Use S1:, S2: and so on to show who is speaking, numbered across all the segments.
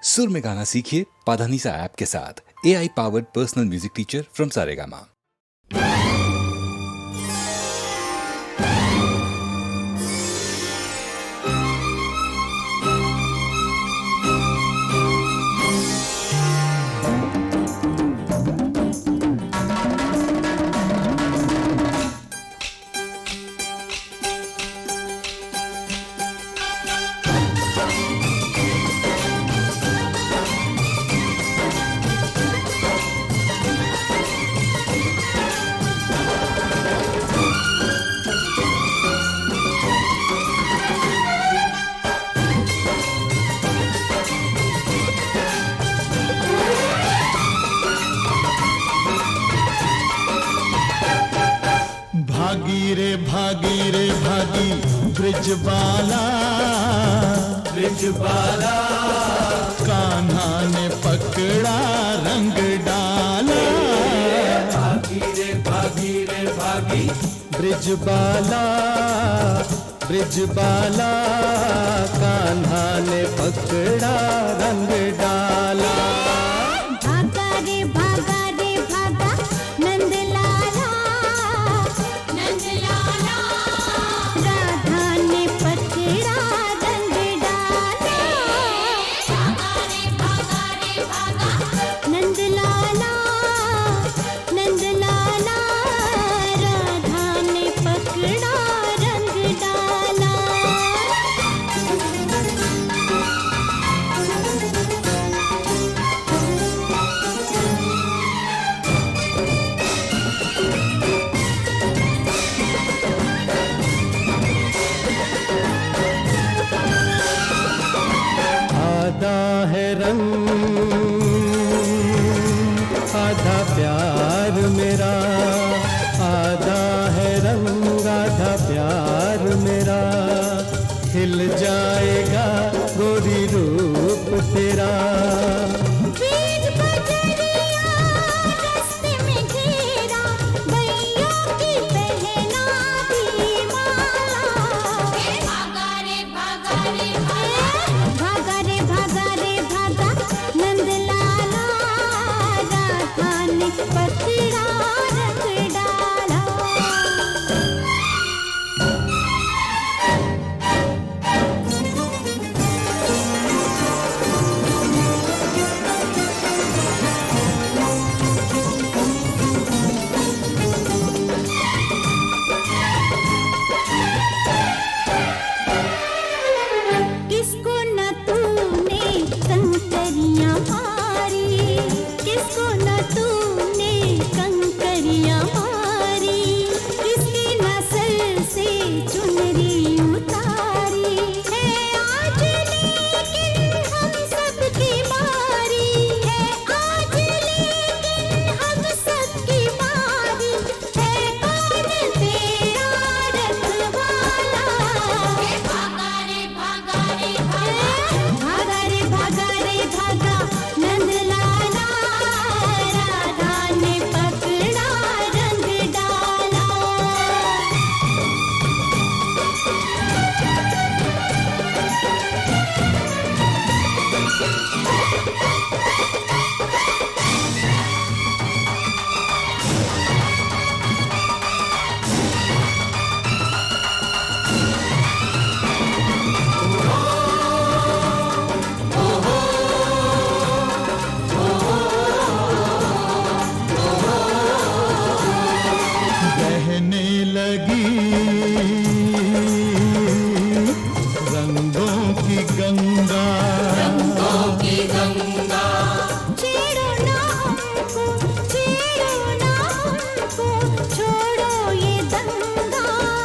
S1: सुर में गाना सीखिए पाधानीसा ऐप के साथ। AI powered personal music teacher from Saregama.
S2: भागी रे भागी ब्रिजबाला ब्रिजबाला, कान्हा ने पकड़ा रंग डाला। भागी रे भागी ब्रिजबाला ब्रिजबाला, कान्हा ने पकड़ा रंग डाला। आधा है रंग आधा प्यार मेरा, आधा है रंग आधा प्यार मेरा। खिल जाएगा गोरी रूप तेरा।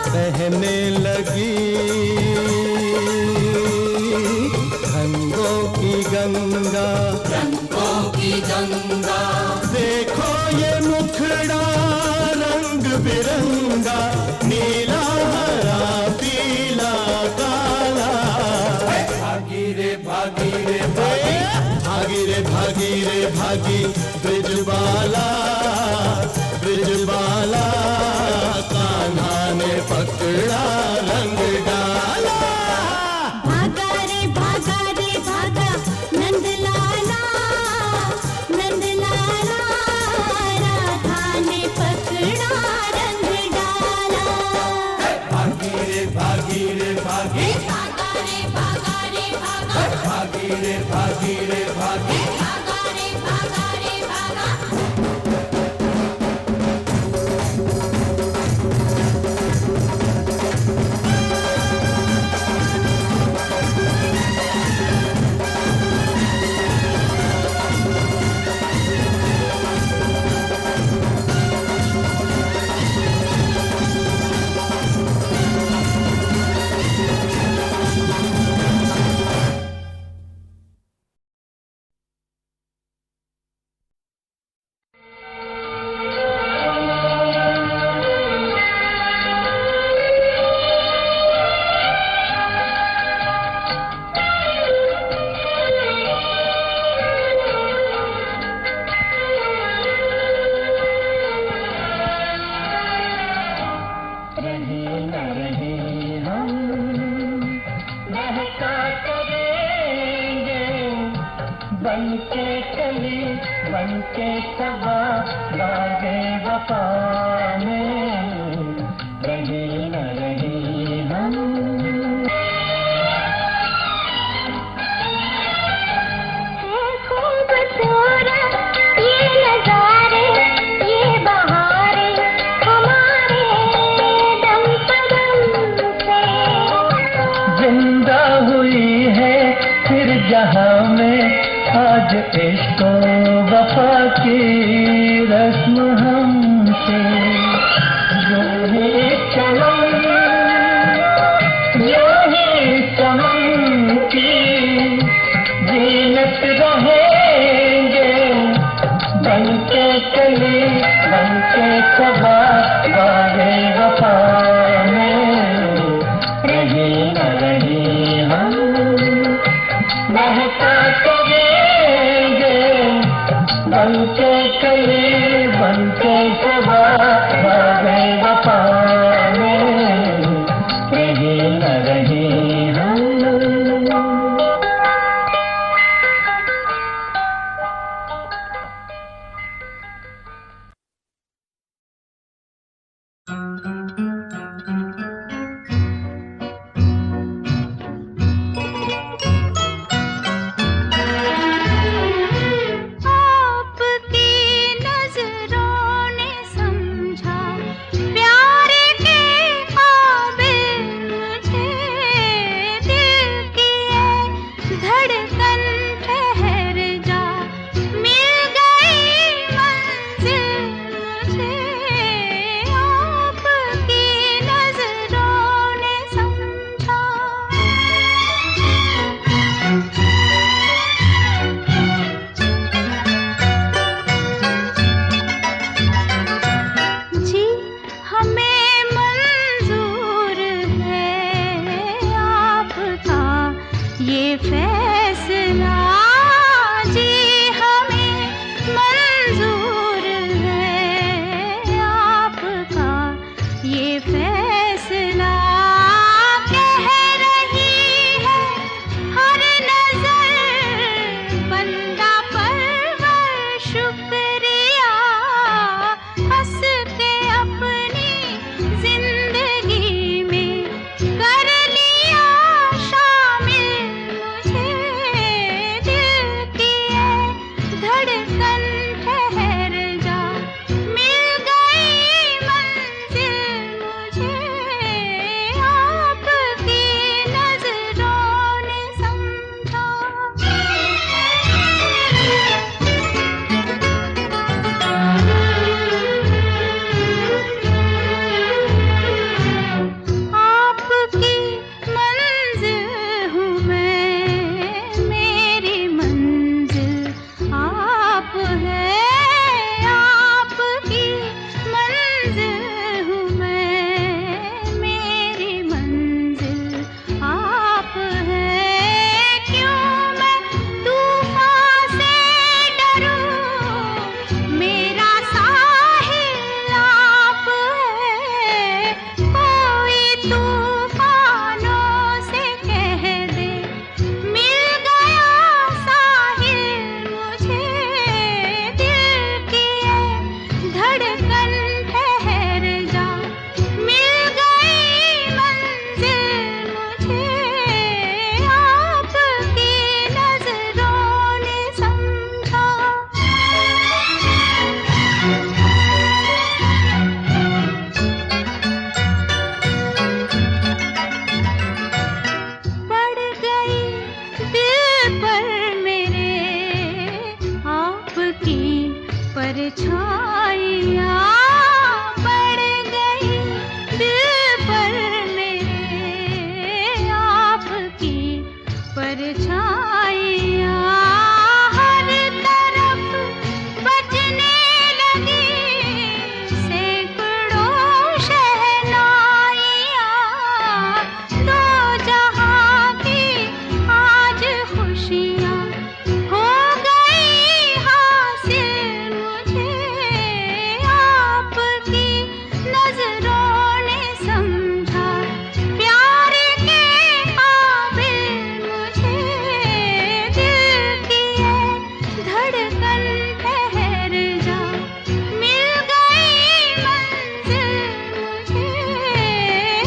S2: बहने लगी रंगों की गंगा, रंगों की गंगा। देखो ये मुखड़ा रंग बिरंगा, नीला हरा पीला काला। भागी रे भागी रे भागी, भागी रे भागी रे भागी ब्रिजबाला ब्रिजबाला, कान्हा ने पकड़ा रंग डाला।
S3: भागा रे भागा नंदलाला।
S2: भागी रे भागी रे भागी।
S3: भागा रे भागा रे भागा।
S2: बनके चली बनके सबा बागे वफा में रही न रही हम।
S3: खूबसूरत ये नजारे ये बहारे हमारे दम कदम से
S2: जिंदा हुई है फिर जहां में आज इश्क वफा की रस्म हमसे। यूं ही चमन की जीनत रहेंगे बनके चली बनके सबा वाले वफा में रही न रही हम। महका बनके चली बनके सबा वाले वफा में रही न रही हम।
S3: आपकी नजरों ने समझा
S4: परछाइयाँ पड़ गई दिल पर मेरे, आपकी परछाइयाँ हर तरफ बजने लगी, सैकड़ों शहनाइयाँ, दो जहाँ की आज खुशियाँ हो गई हासिल मुझे, आपकी नजरों ने समझा प्यार के काबिल मुझे, दिल की ये धड़कन ठहर जा, मिल गई मंजिल मुझे,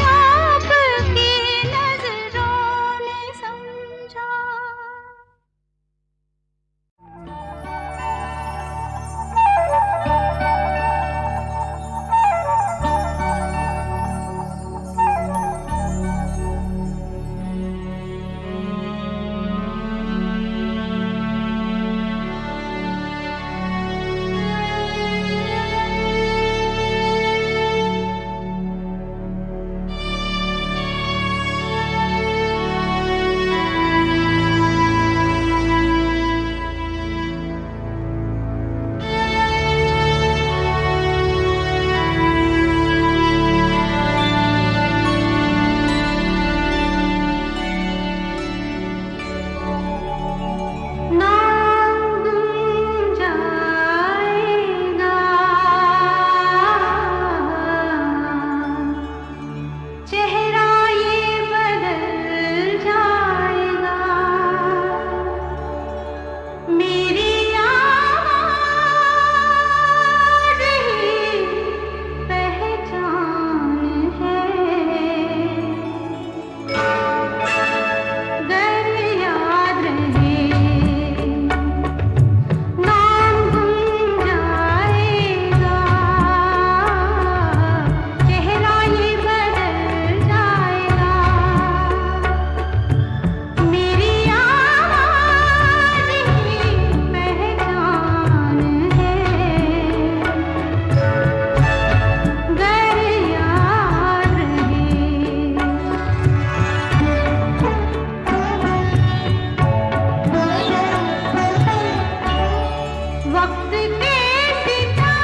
S4: आपकी नजरों ने समझा। नाम गुम जाएगा, चेहरा ये बदल जाएगा, मेरी आवाज़ ही पहचान है, गर याद रहे नाम गुम जाएगा, चेहरा ये बदल जाएगा, मेरी आवाज़ ही पहचान है, गर याद रहे। वक्त के सितम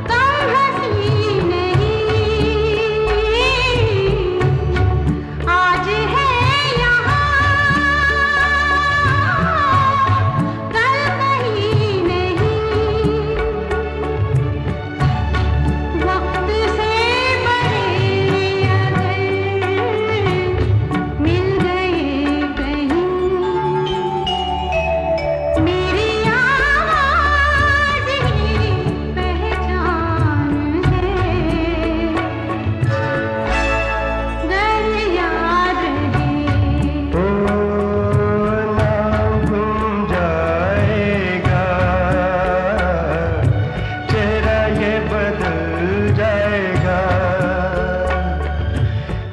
S4: कम हंसी नहीं, आज है यहाँ कल कहीं नहीं, वक्त से बड़े अगर मिल गए कहीं, मेरी आवाज़ ही पहचान है, गर याद रहे।
S5: नाम गुम जाएगा, चेहरा ये बदल जाएगा,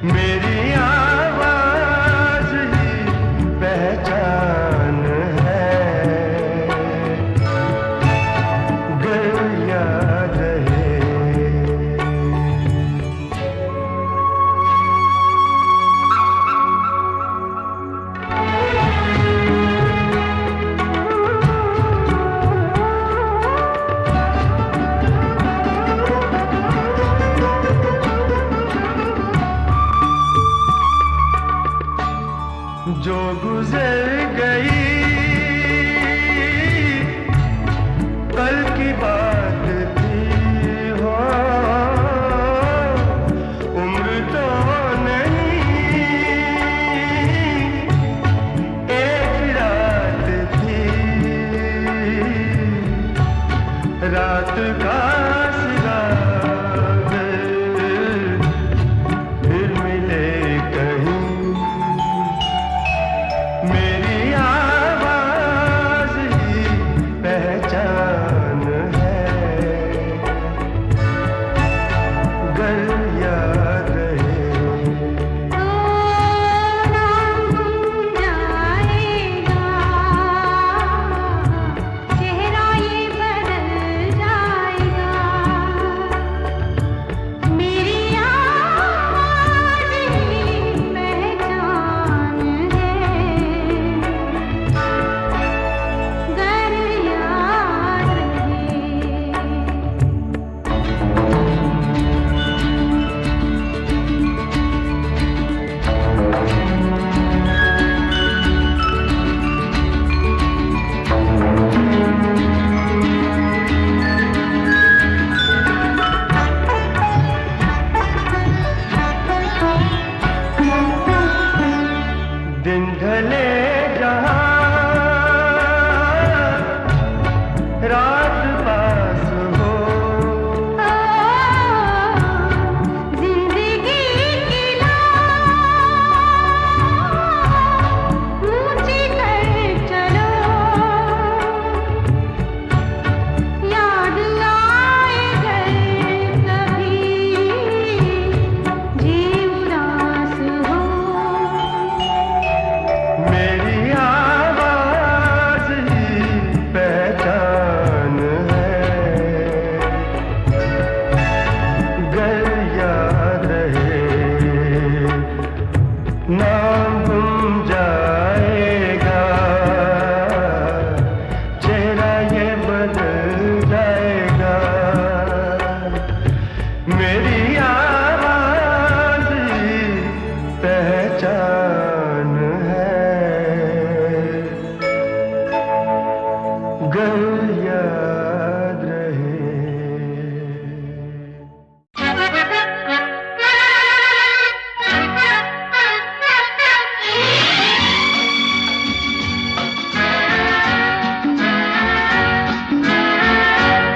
S5: मेरी आवाज़ ही पहचान है, गर याद रहे। जो गुजर गई कल की बात थी हो, उम्र तो नहीं एक रात थी, रात का सिरा फिर मिले कहीं, मेरी आवाज़ ही पहचान है, गर याद रहे।
S4: नाम गुम जाएगा,
S5: दिन ढले जहां रात पास हो,
S4: जिंदगी की लौ ऊंची कर चलो, याद आए घर कभी जी उदास हो।
S5: मेरी आवाज ही पहचान है, गर याद रहे नाम गुम जाएगा, चेहरा ये बदल जाएगा। मेरी आवाज ही पहचान है, गर याद रहे।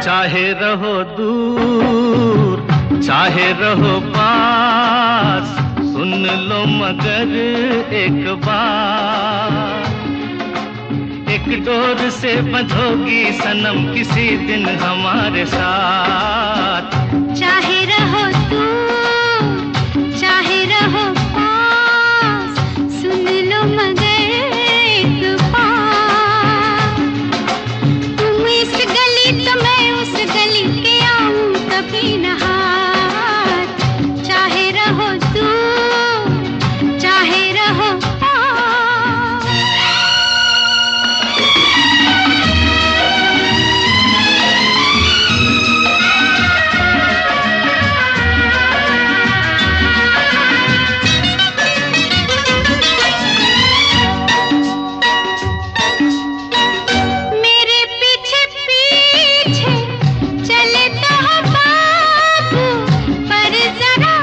S6: चाहे रहो दूर चाहे रहो पास, सुन लो मगर एक बार, एक डोर से बंधोगी सनम किसी दिन हमारे साथ।
S4: चाहे रहो दूर चाहे रहो पास, सुन लो मगर एक बार, तुम इस गली तो मैं उस गली के आऊं कभी न हाथ। चाहे रहो दूर चाहे रहो पास। मेरे पीछे पीछे चले तो हो बाबू, पर जरा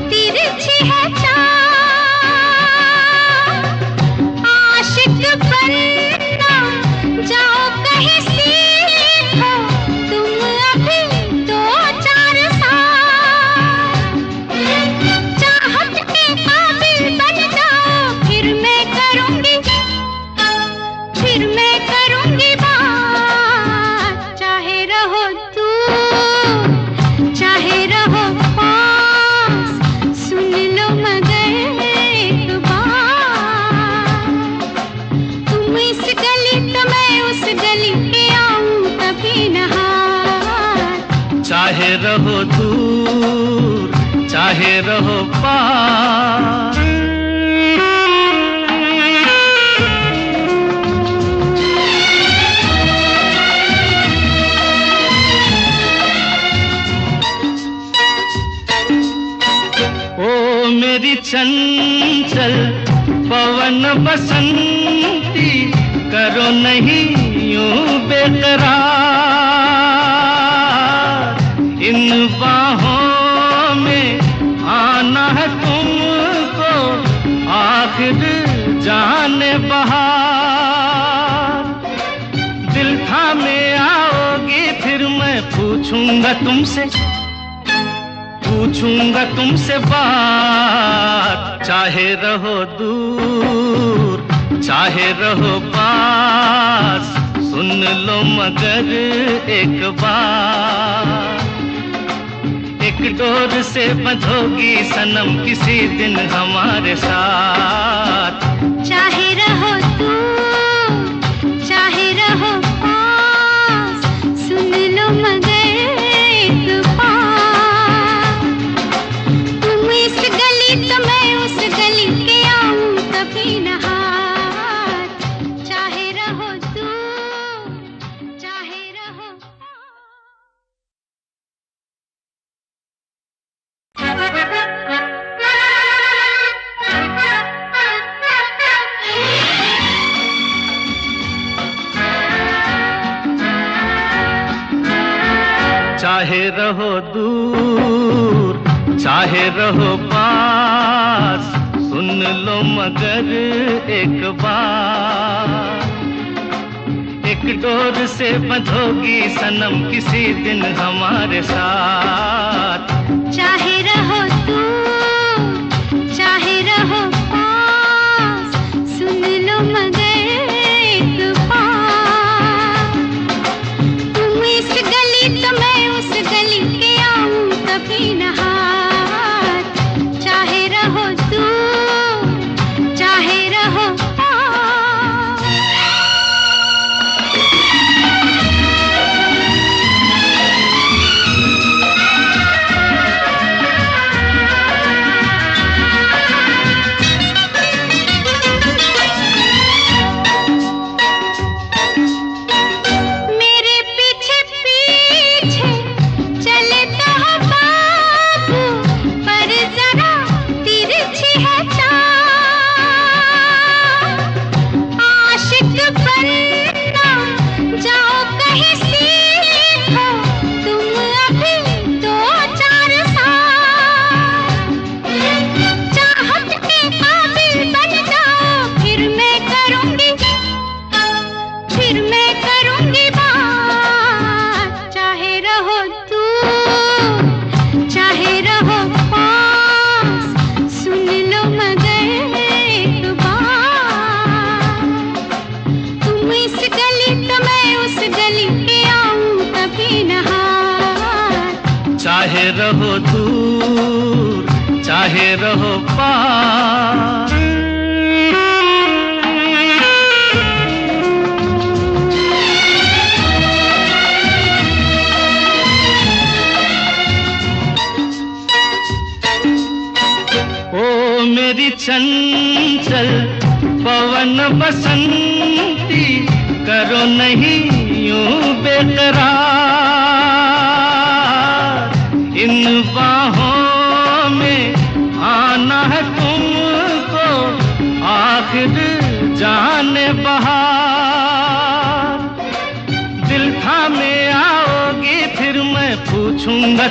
S4: तिरछी है चाल। आशिक बनना जाओ कहीं सीखो, तुम अभी 2-4 साल। चाहत के काबिल बन जाओ, फिर मैं करूंगी बात। चाहे रहो दूर चाहे रहो पास, सुन लो मगर एक बार, तुम इस गली तो मैं उस गली के आऊं कभी न हाथ।
S6: चाहे रहो दूर चाहे रहो पास। ओ मेरी चंचल पवन बसंती, करो नहीं यूं बेकरार, इन बाहों में आना है तुमको आखिर जाने बहार। दिल थामे आओगी फिर मैं पूछूंगा तुमसे बात। चाहे रहो दूर चाहे रहो पास, सुन लो मगर एक बार, एक डोर से बंधोगी सनम किसी दिन हमारे साथ।
S4: चाहे रहो दूर चाहे रहो पास, सुन लो मगर एक बार, तुम इस गली तो मैं उस गली के आऊं कभी न हाथ। चाहे रहो दूर चाहे रहो
S6: चाहे रहो दूर चाहे रहो पास, सुन लो मगर एक बार, एक डोर से बंधोगी सनम किसी दिन हमारे साथ।
S4: चाहे रहो तू चाहे रहो पास, सुन लो मगर एक बार। तुम इस गली तो मैं उस गली के आऊं कभी न हाथ। चाहे रहो तू चाहे रहो पास। मेरे पीछे पीछे चले तो हो बाबू, पर जरा तिरछी है चाल। आशिक बनना जाओ कहीं सीखो तुम अभी 2-4 साल। चाहत के काबिल बन जाओ फिर मैं करूंगी बात। चाहे रहो तू चाहे रहो पास, सुन लो मगर एक बार। तुम इस गली तो मैं उस गली के आऊं कभी न हाथ।
S6: चाहे रहो दूर चाहे रहो पास। ओ मेरी चंचल पवन बसंती, करो नहीं यूं बेकरार। इन बाहों में आना है तुमको आखिर जाने बहार। दिल थामे आओगी फिर मैं पूछूंगा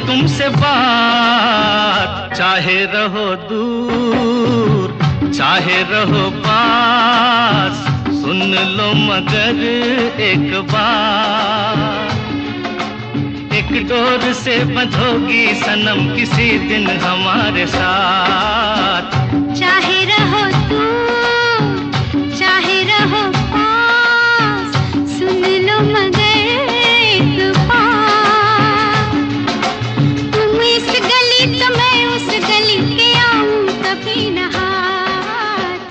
S6: तुमसे बात। चाहे रहो दूर चाहे रहो पास, सुन लो मगर एक बार। एक डोर से बंधोगी सनम किसी दिन हमारे साथ।
S4: चाहे रहो तू चाहे रहो पास, सुन लो मगर एक बार। तुम इस गली तो मैं उस गली के आऊं कभी न हाथ।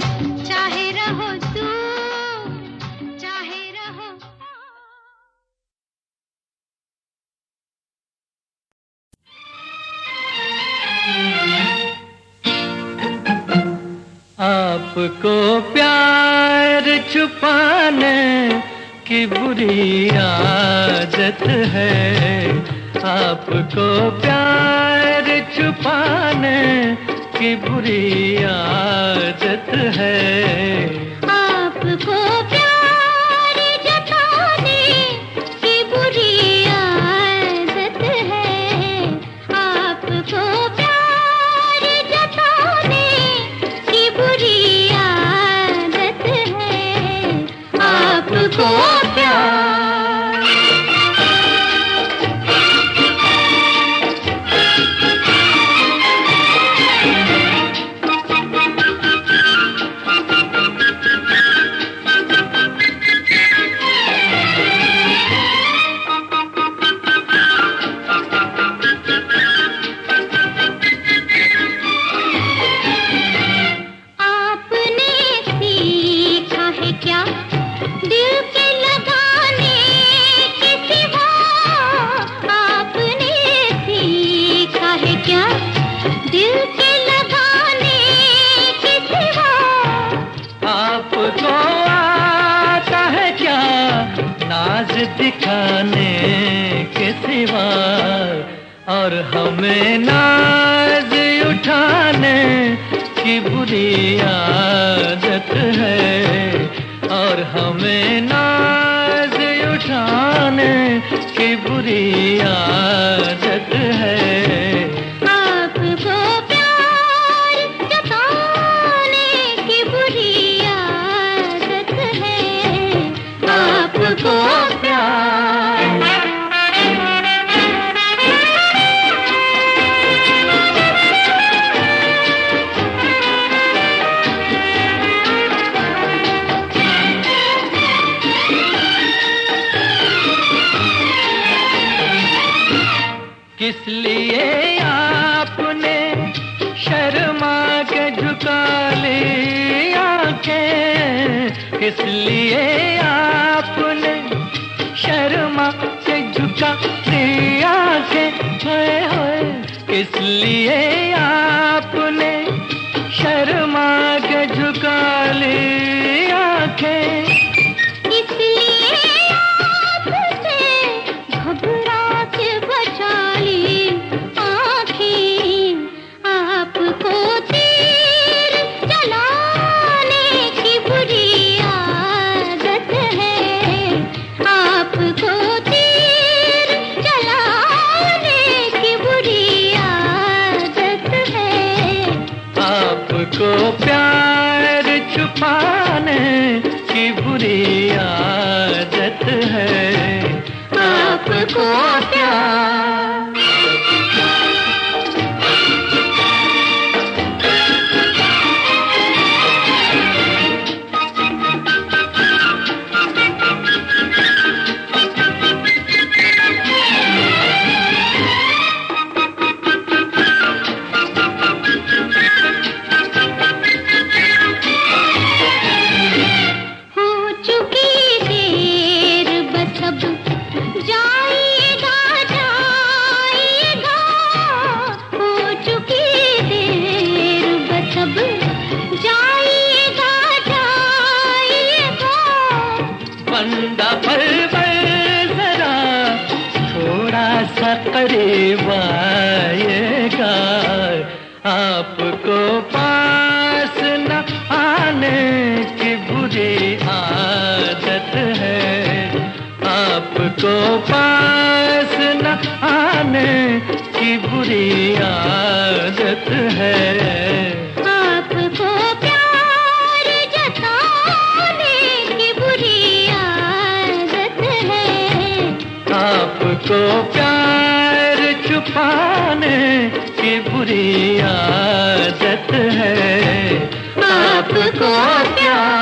S4: चाहे रहो तू चाहे रहो
S6: आपको प्यार छुपाने की बुरी आदत है। आपको प्यार छुपाने की बुरी आदत है।
S4: आपको प्यार जताने की बुरी आदत है। आपको प्यार जताने की बुरी आदत है। आपको प्यार
S6: दिखाने के सिवा और हमें नाज उठाने की बुरी आदत है और हमें नाज उठाने की बुरी आदत है।
S4: आपको
S6: आपको प्यार। किस लिए आपने शर्मा के झुका ली आंखें, किस लिए आपने शर्मा के झुका ली आंखें, होए होए किस लिए आपने शर्मा के झुका ली आंखें। को प्यार छुपाने की बुरी आदत है, आपको प्यार। करीब आएगा, आपको पास न आने की बुरी आदत है, आपको पास न आने की बुरी आदत है। आपको प्यार जताने की बुरी आदत है, आपको प्यार छुपाने की बुरी आदत है, आपको प्यार।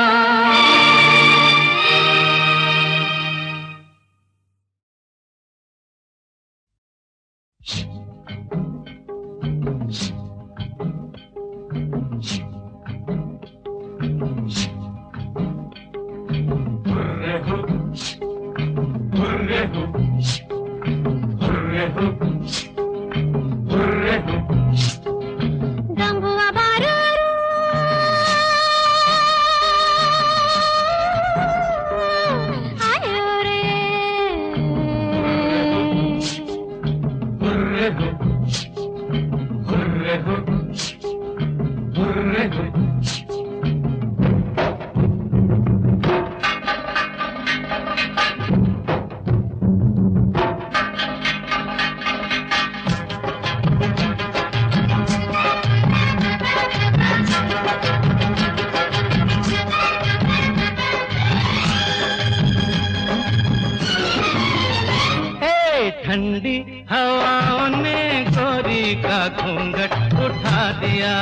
S6: ठंडी हवाओं ने गोरी का घूंघट उठा दिया,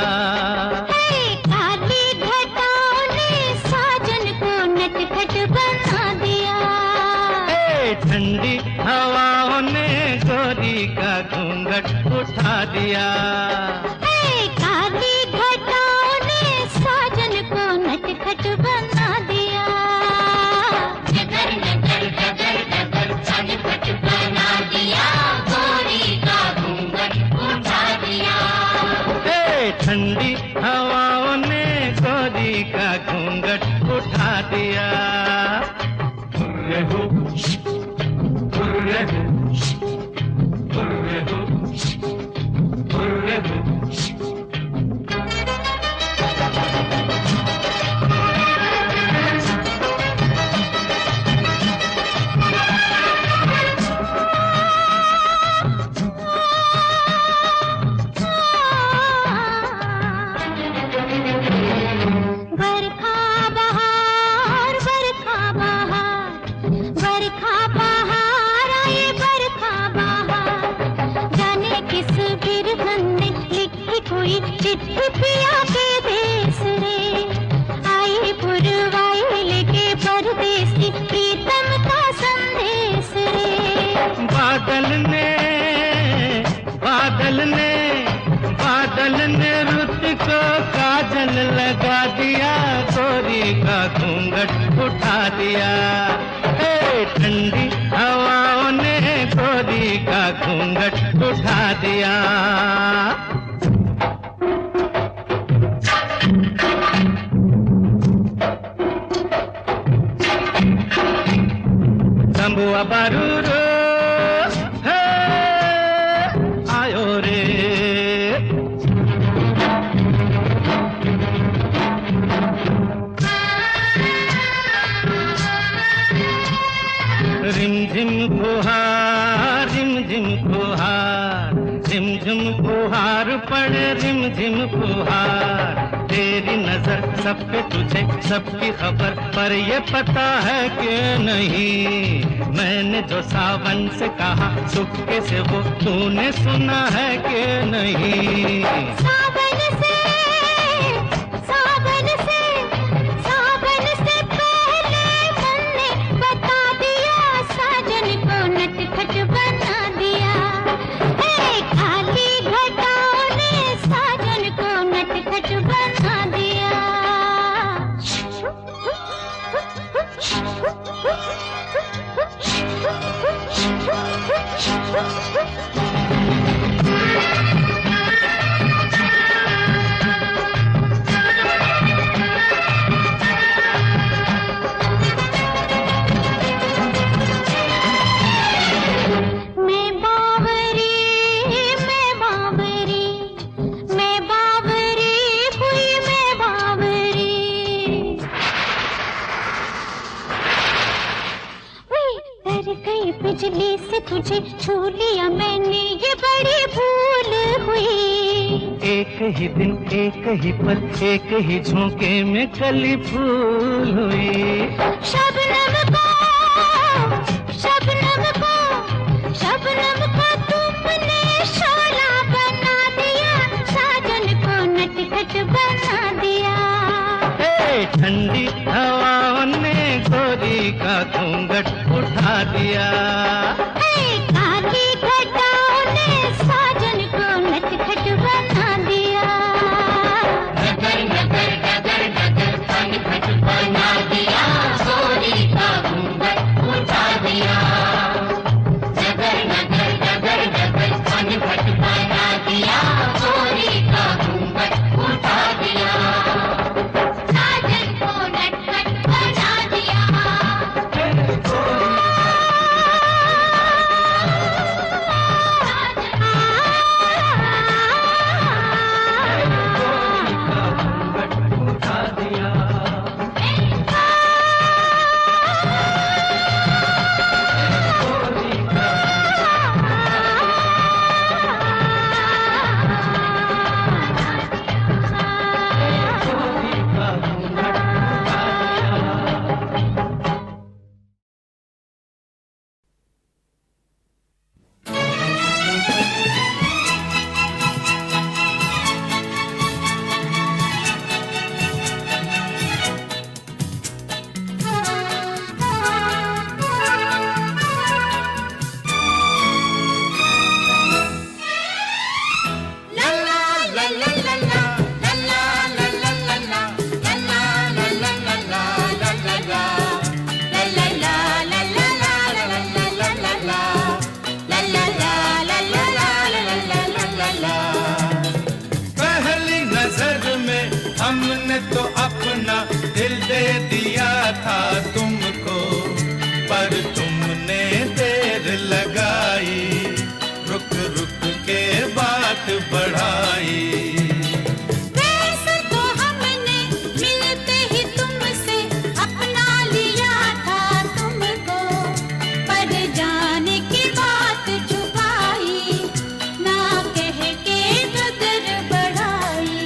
S6: काली घटाओं ने साजन को नटखट बना दिया। ठंडी हवाओं ने गोरी का घूंघट उठा दिया, काली घटाओं ने साजन को नटखट बना दिया। नगर नगर नगर नगर नटखट बना दिया, गोरी का घूंघट उठा दिया। ठंडी हवाओं ने गोरी का घूंघट उठा दिया। हुर्रे हो, हुर्रे हो, हुर्रे हो, हुर्रे हो। बरखा बहार दिया, गोरी का घूंघट उठा दिया। हे ठंडी हवाओं ने गोरी का घूंघट उठा दिया। तंबुआ बारूरो है आयो रे, रिमझिम फुहार, रिमझिम फुहार, रिमझिम फुहार पड़े, रिमझिम फुहार। तेरी नजर सब पे तुझे, सबकी खबर, पर ये पता है कि नहीं, मैंने जो सावन से कहा चुपके से वो तूने सुना है कि नहीं।
S4: सावन से, सावन से, सावन से पहले तुमने बता दिया, साजन को नटखट बना दिया। हे काली घटाओं ने साजन को नटखट बना दिया। मैं बावरी, मैं बावरी, मैं बावरी हुई, मैं बावरी। डर गई बिजली से तुझे छू लिया मैंने, ये बड़ी भूल हुई।
S6: एक ही दिन, एक ही पल, एक ही झोंके में कली फूल हुई।
S4: शबनम को, शबनम को, शबनम को तुमने शोला बना दिया, साजन को नटखट बना दिया।
S6: हे ठंडी हवाओं ने गोरी का घूंघट उठा दिया।
S4: हे काली घटाओं ने साजन को नटखट बना दिया।
S3: नगर नगर नगर नगर नटखट बना दिया, गोरी का घूंघट उठा दिया। नगर नगर नगर नगर नटखट बना दिया, गोरी का घूंघट उठा दिया। साजन को नटखट बना दिया।
S6: हमने तो अपना दिल दे दिया था तुमको, पर तुमने देर लगाई, रुक रुक के बात बढ़ाई।
S4: वैसे तो हमने मिलते ही तुमसे अपना लिया था तुमको, पर जाने की बात छुपाई, ना कह के कदर बढ़ाई।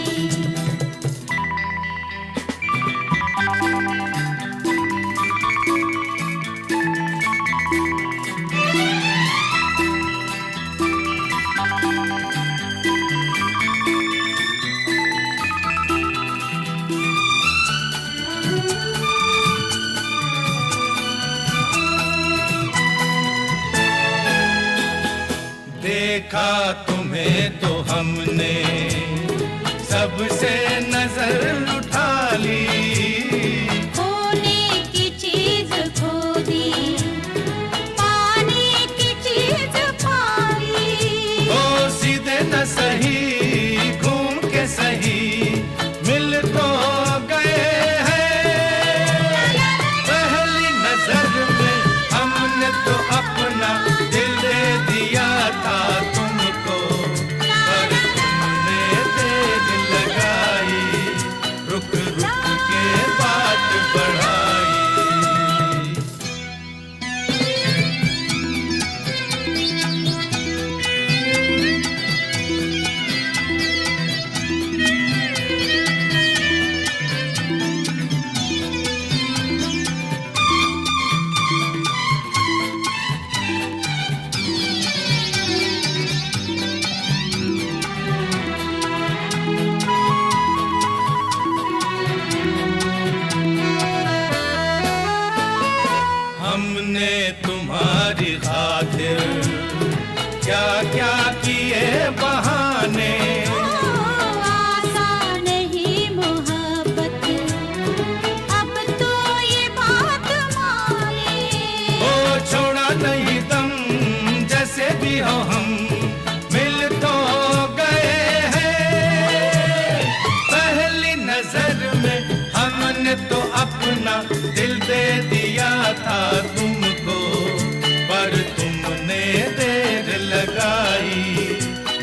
S6: अपना दिल दे दिया था तुमको, पर तुमने देर लगाई,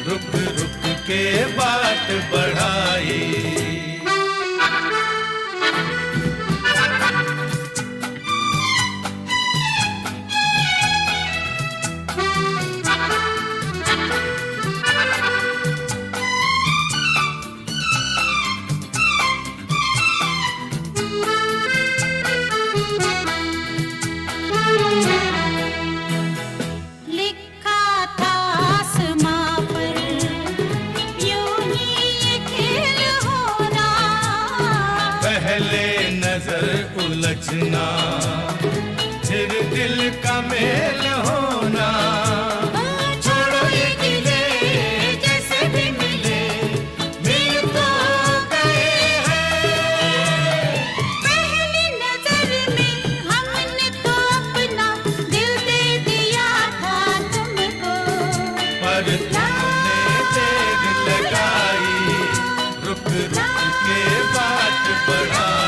S6: रुक रुक के बात बढ़ाई। उलझना फिर दिल का मेल होना, छोड़ो ये गिले जैसे भी मिले, मिल तो गए हैं।
S4: पहली नजर में हमने तो अपना दिल दे दिया था तुमको,
S6: पर तुमने देर लगाई, रुक रुक के बात बढ़ाई।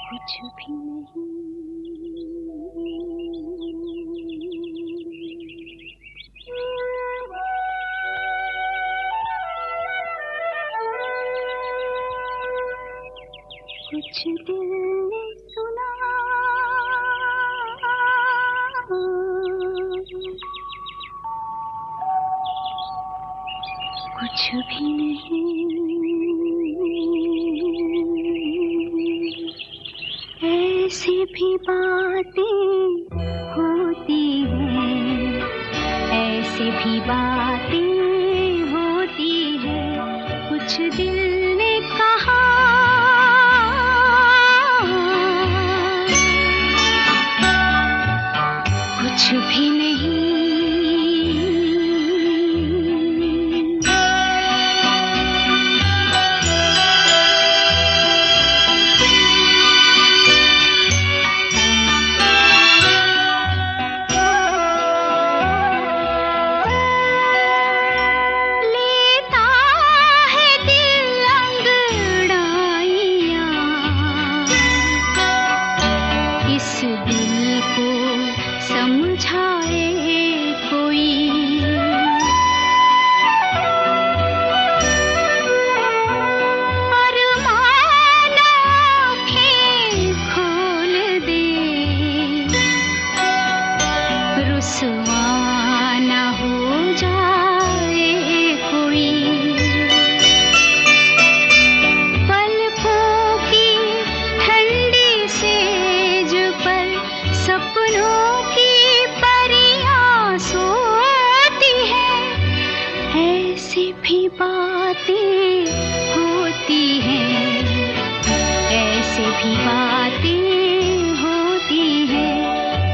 S4: कुछ भी नहीं, कुछ दिल ने सुना, कुछ भी नहीं, ऐसी भी बातें होती हैं, ऐसी भी बातें होती हैं, कुछ दिल ने कहा, कुछ भी नहीं।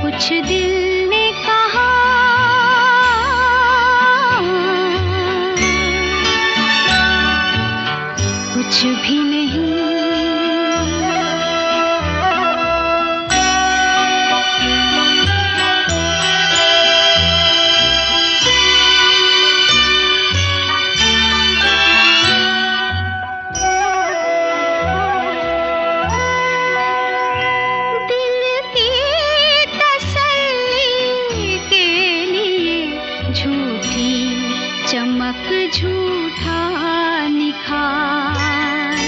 S4: कुछ दिल ने कहा, कुछ भी नहीं। चमक झूठा निखार,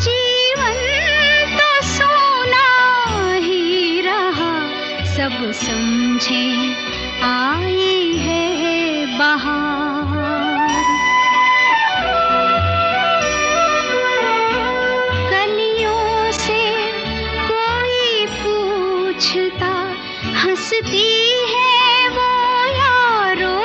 S4: जीवन तो सोना ही रहा, सब समझे आई है बहार। कलियों से कोई पूछता, हंसती है वो यारो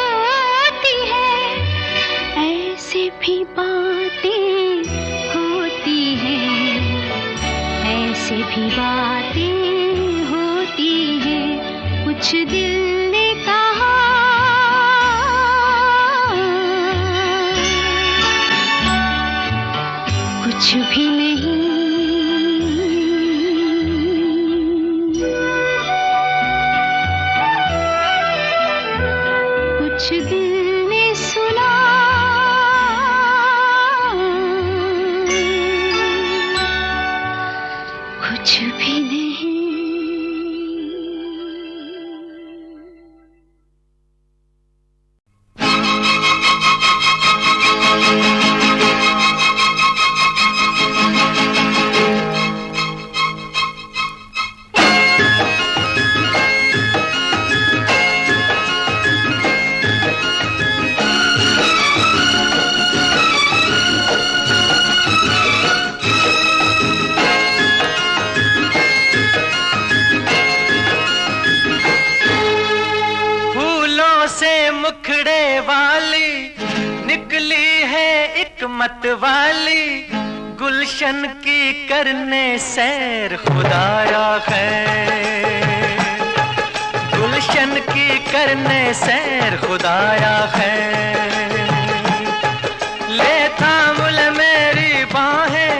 S4: कुछ दिल ने सुना कुछ भी नहीं।
S6: मुखड़े वाली निकली है एक मत वाली, गुलशन की करने सैर खुदाया खैर, गुलशन की करने सैर खुदाया खैर। ले थाम ले मेरी बाहें,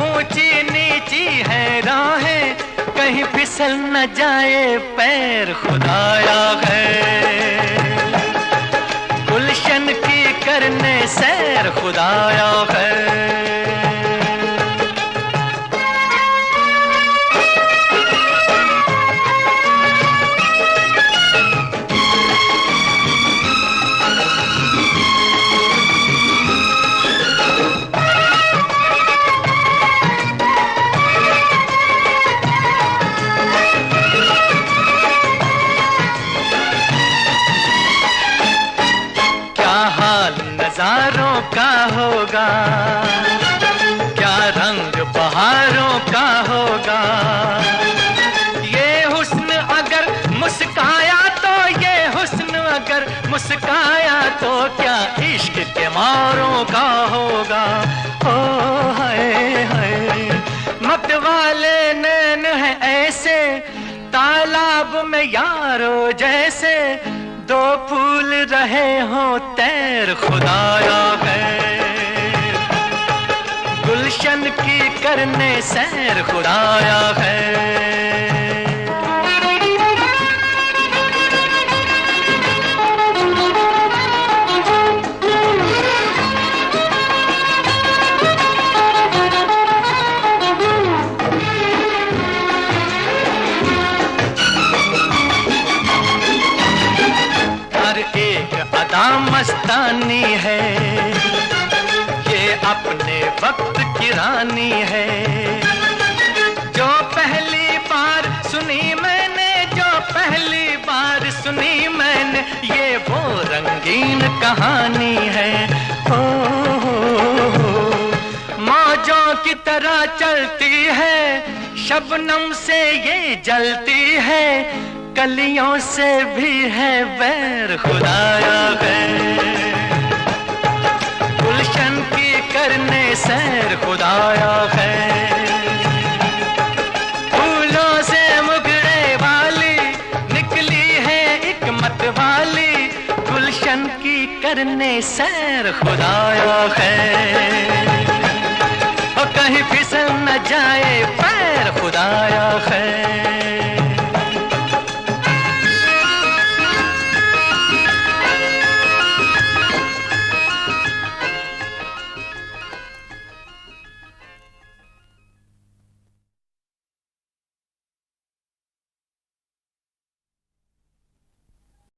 S6: ऊंची नीची है राहें, कहीं फिसल न जाए पैर खुदाया खैर, गुलशन की करने सैर खुदाया खैर। नजारों का होगा, क्या रंग बहारों का होगा, ये हुस्न अगर मुस्काया तो, ये हुस्न अगर मुस्काया तो क्या इश्क के मारों का होगा। ओ हाय हाय मत वाले नैन है ऐसे, तालाब में यारो जैसे, दो फूल रहे हो तैर खुदाया खैर, गुलशन की करने सैर खुदाया खैर। मस्तानी है ये अपने वक्त की रानी है, जो पहली बार सुनी मैंने, जो पहली बार सुनी मैंने, ये वो रंगीन कहानी है। ओ मौजों की तरह चलती है, शबनम से ये जलती है, कलियों से भी है बैर खुदाया खैर, गुलशन की करने सैर खुदाया खैर। फूलों से मुखड़े वाली निकली है एक मत वाली, गुलशन की करने सैर खुदाया खैर, और कहीं फिसल न जाए पैर खुदाया खैर।